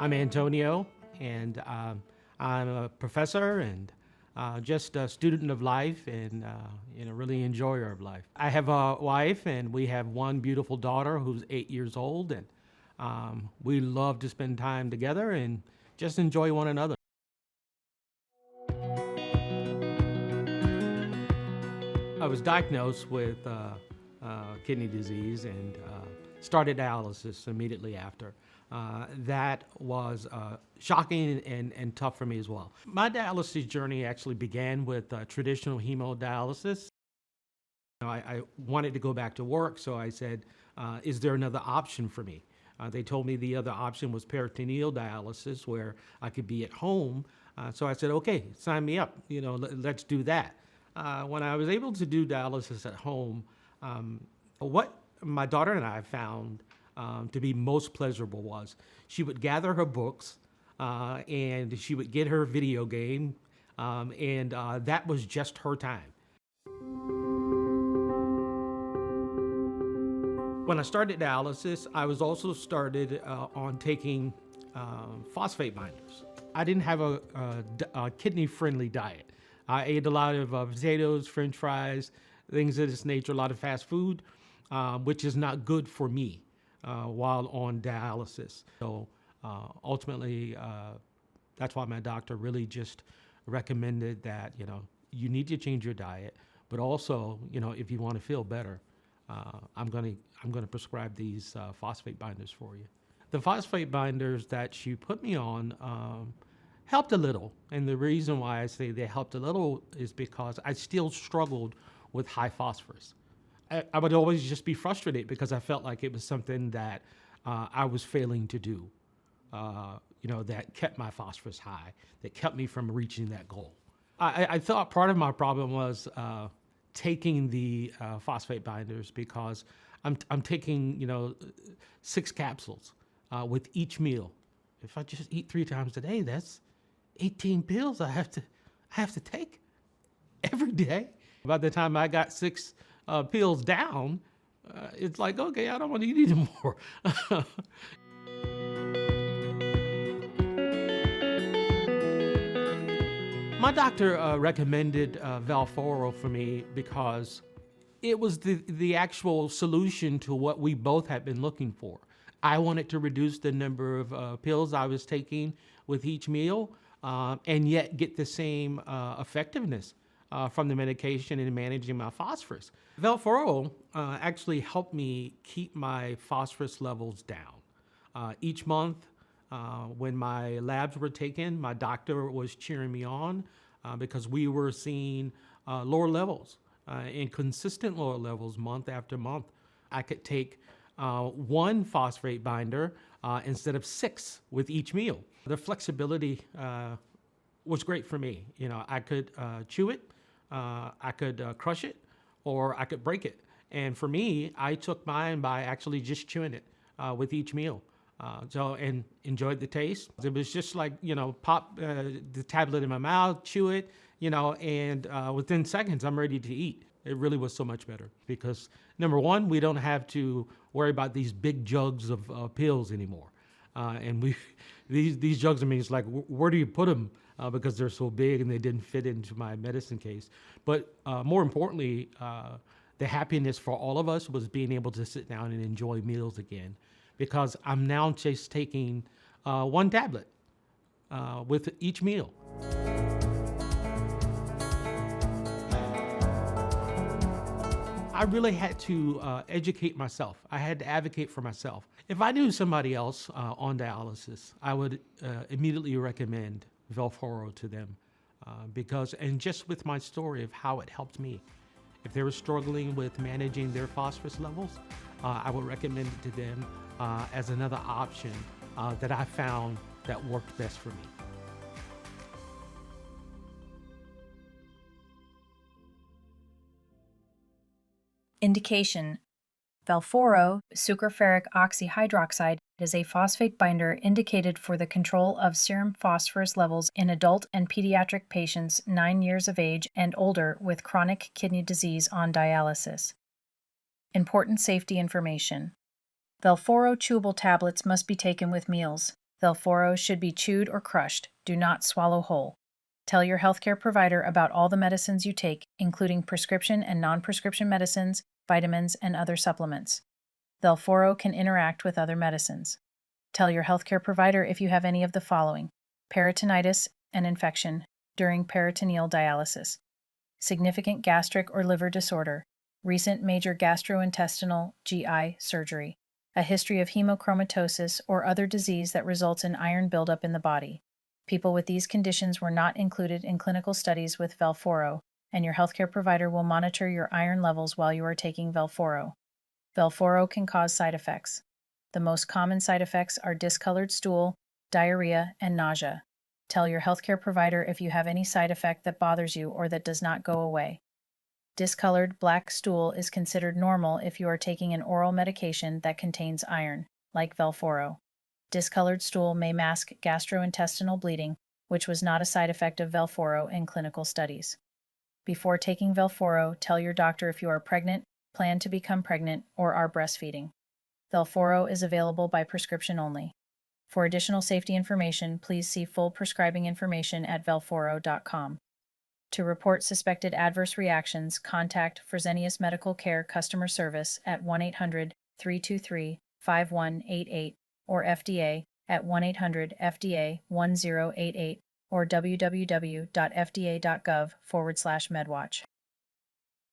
I'm Antonio, and I'm a professor and just a student of life and really enjoyer of life. I have a wife, and we have one beautiful daughter who's 8 years old, and we love to spend time together and just enjoy one another. I was diagnosed with kidney disease and started dialysis immediately after. That was shocking and tough for me as well. My dialysis journey actually began with traditional hemodialysis. I wanted to go back to work, so I said, is there another option for me? They told me the other option was peritoneal dialysis, where I could be at home. So I said, okay, sign me up. Let's do that. When I was able to do dialysis at home, what my daughter and I found to be most pleasurable was she would gather her books and she would get her video game, and that was just her time. When I started dialysis, I was also started on taking phosphate binders. I didn't have a kidney-friendly diet. I ate a lot of potatoes, French fries, things of this nature, a lot of fast food, which is not good for me while on dialysis. So ultimately, that's why my doctor really just recommended that, you need to change your diet, but also, if you want to feel better, I'm going to prescribe these phosphate binders for you. The phosphate binders that she put me on helped a little. And the reason why I say they helped a little is because I still struggled with high phosphorus. I would always just be frustrated because I felt like it was something that I was failing to do, that kept my phosphorus high, that kept me from reaching that goal. I thought part of my problem was taking the phosphate binders because I'm taking 6 capsules with each meal. If I just eat 3 times a day, that's 18 pills I have to take every day. By the time I got 6 pills down, it's like, okay, I don't want to eat anymore. My doctor recommended Velphoro for me because it was the actual solution to what we both had been looking for. I wanted to reduce the number of pills I was taking with each meal, and yet get the same effectiveness from the medication in managing my phosphorus. Velphoro actually helped me keep my phosphorus levels down. Each month, when my labs were taken, my doctor was cheering me on because we were seeing lower levels and consistent lower levels month after month. I could take 1 phosphate binder instead of 6 with each meal. The flexibility was great for me. I could chew it, I could crush it, or I could break it. And for me, I took mine by actually just chewing it with each meal. And enjoyed the taste. It was just like, pop the tablet in my mouth, chew it, and within seconds, I'm ready to eat. It really was so much better because, number one, we don't have to worry about these big jugs of pills anymore. And these jugs, it's like, where do you put them? Because they're so big and they didn't fit into my medicine case. But more importantly, the happiness for all of us was being able to sit down and enjoy meals again, because I'm now just taking 1 tablet with each meal. I really had to educate myself. I had to advocate for myself. If I knew somebody else on dialysis, I would immediately recommend Velphoro to them and just with my story of how it helped me. If they were struggling with managing their phosphorus levels, I would recommend it to them as another option that I found that worked best for me. Indication: Velphoro, sucroferric oxyhydroxide, is a phosphate binder indicated for the control of serum phosphorus levels in adult and pediatric patients 9 years of age and older with chronic kidney disease on dialysis. Important safety information: Velphoro chewable tablets must be taken with meals. Velphoro should be chewed or crushed. Do not swallow whole. Tell your healthcare provider about all the medicines you take, including prescription and non-prescription medicines, vitamins, and other supplements. Velphoro can interact with other medicines. Tell your healthcare provider if you have any of the following: peritonitis and infection during peritoneal dialysis, significant gastric or liver disorder, recent major gastrointestinal GI surgery, a history of hemochromatosis or other disease that results in iron buildup in the body. People with these conditions were not included in clinical studies with Velphoro, and your healthcare provider will monitor your iron levels while you are taking Velphoro. Velphoro can cause side effects. The most common side effects are discolored stool, diarrhea, and nausea. Tell your healthcare provider if you have any side effect that bothers you or that does not go away. Discolored black stool is considered normal if you are taking an oral medication that contains iron, like Velphoro. Discolored stool may mask gastrointestinal bleeding, which was not a side effect of Velphoro in clinical studies. Before taking Velphoro, tell your doctor if you are pregnant, plan to become pregnant, or are breastfeeding. Velphoro is available by prescription only. For additional safety information, please see full prescribing information at velphoro.com. To report suspected adverse reactions, contact Fresenius Medical Care Customer Service at 1-800-323-5188 or FDA at 1-800-FDA-1088 or www.fda.gov/medwatch.